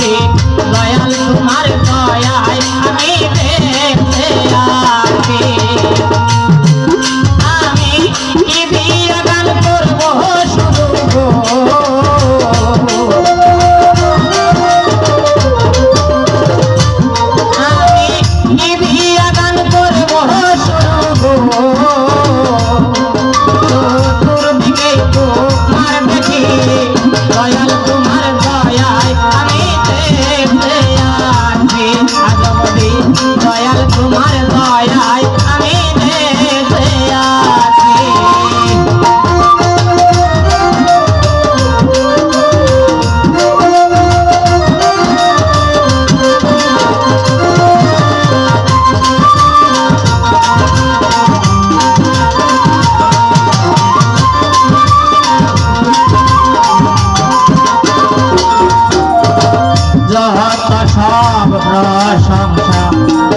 আছি দয়াল তোমার দয়ায় আমি বেঁচে আছি আমি কি দিয়া গান করবো শুধু আমি কি দিয়া গান করবো শুধু দয়াল তোমার দয়ায় আমি বেঁচে আছি আজবদি দয়াল তোমার দয়ায় আমি বেঁচে আছি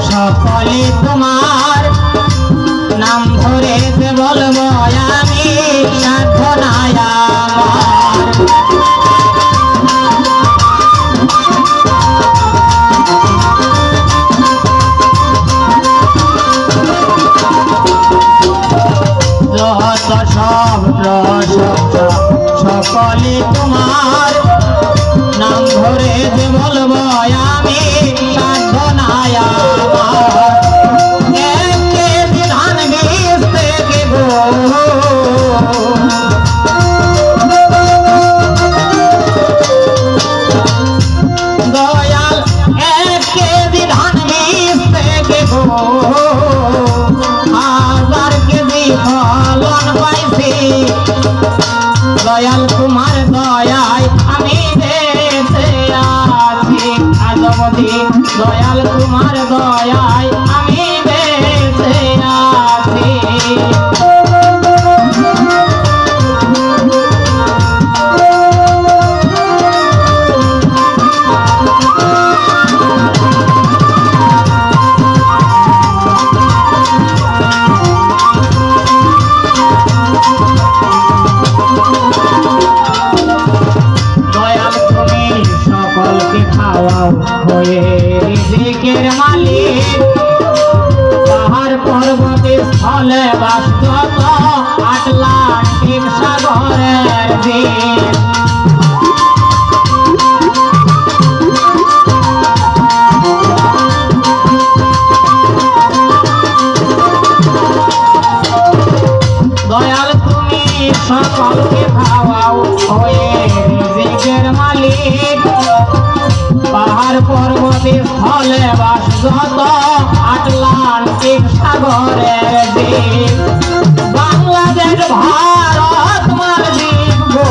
সকলে তোমার নাম ধরে বলবো আমি সাধনায় আমার যত সব প্রশংসা সকলে তোমার নাম ধরে বলবো আমি সাধনায় আমার এক কেজি ধান বেচতে দেব দয়াল এক কেজি ধান বেচতে দেব হাজার কেজি ফলন পাইছি দয়াল তোমার দয়ায় আমি বেঁচে আছি আজবদি দয়াল তোমার দয়ায় আমি বেঁচে আছি হয়ে রিজিকের মালিক পাহাড় পর্বতে স্থলে বাস যত আটলান্টিক সাগরের দিন দয়াল তুমি সকলকে খাওয়াও হয়ে রিজিকের মালিক পাহাড় পর্বতে স্থলে বাস যত আটলান্টিক সাগরের দ্বীপ বাংলাদেশ ভারত মালদ্বীপ গো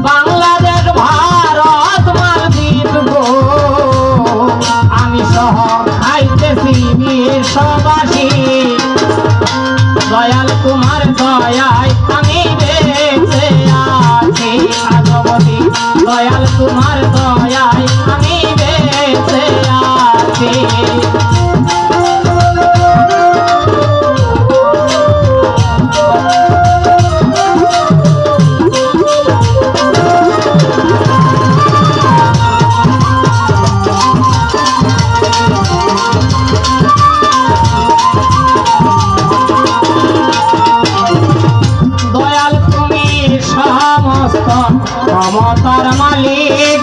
বাংলাদেশ ভারত মালদ্বীপ গো আমি সহ খাইতেছি বিশ্ববাসী দয়াল তোমার দয়ায় আমি বেঁচে আছি আজবদি দয়াল তোমার দয়ায় আমি বেঁচে আছি ক্ষমতার মালিক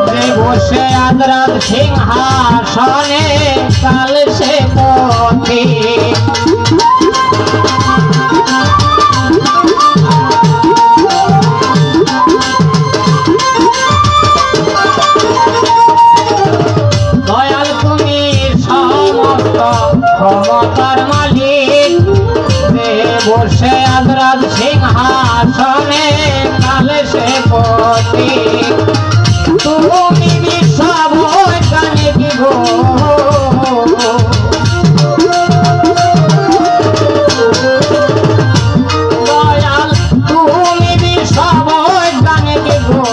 যে বসে আদরাত সিংহাসনে কাল সে পথিক দয়াল তুমি সমস্ত ক্ষমতার মালিক যে বসে আদরাত সিংহাসনে কালে সে পথিক তুমি বিশ্ববৈজ্ঞানিক গো দয়াল তুমি বিশ্ববৈজ্ঞানিক গো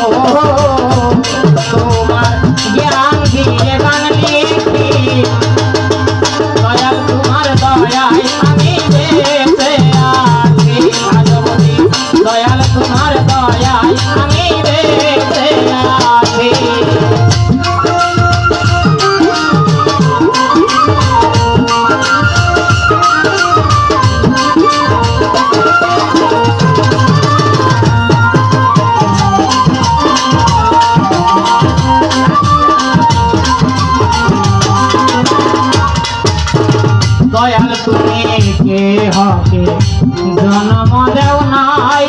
তোমার জ্ঞান দিয়ে গান লিখি দয়াল তোমার দয়ায় আমি বেঁচে আছি দয়াল তুমি কে হকে জন্ম দেও নাই,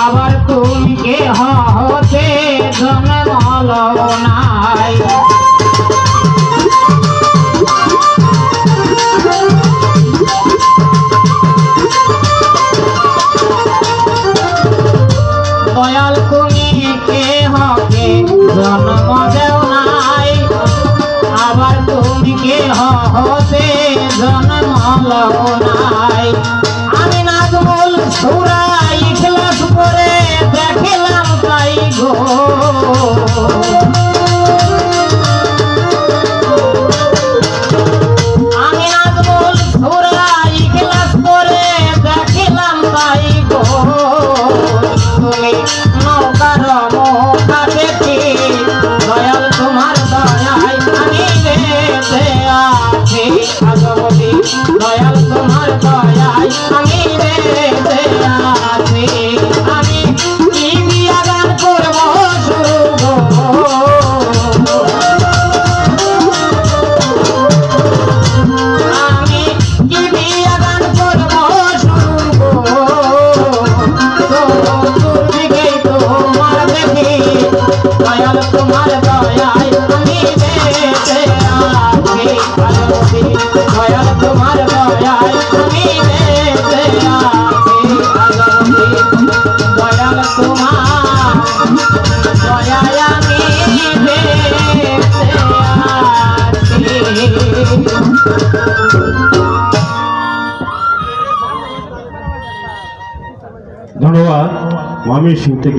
আবার তুমি কে হতে জন্ম লও নাই। দয়াল তুমি কে হকে জন্ম দেও নাই, আবার তুমি কে হতে জন্ম লও নাই। আমি নাজমুল সূরা ইখলাস পড়ে দেখিলাম তাই গো, আমি নাজমুল সূরা ইখলাস পড়ে দেখিলাম তাই গো। তুমি নৌকার মুখা দেখি দয়াল তোমার দয়ায় আমি বেঁচে আছি। ভগবতী দয়াল তোমার দয়ায় আমি বেঁচে আছি। আমি কি দিয়া গান করব শুরু গো, আমি কি দিয়া গান করব শুরু গো। তোমার দেখি দয়াল তোমার দয়ায় আমি বেঁচে আছি। ভগবতী দয়াল তোমার দয়ায় আমি বেঁচে আছি। ভগবতী দয়াল তোমার দয়ায় আমি বেঁচে আছি। ধন্যবাদ ময়মনসিংহ থেকে।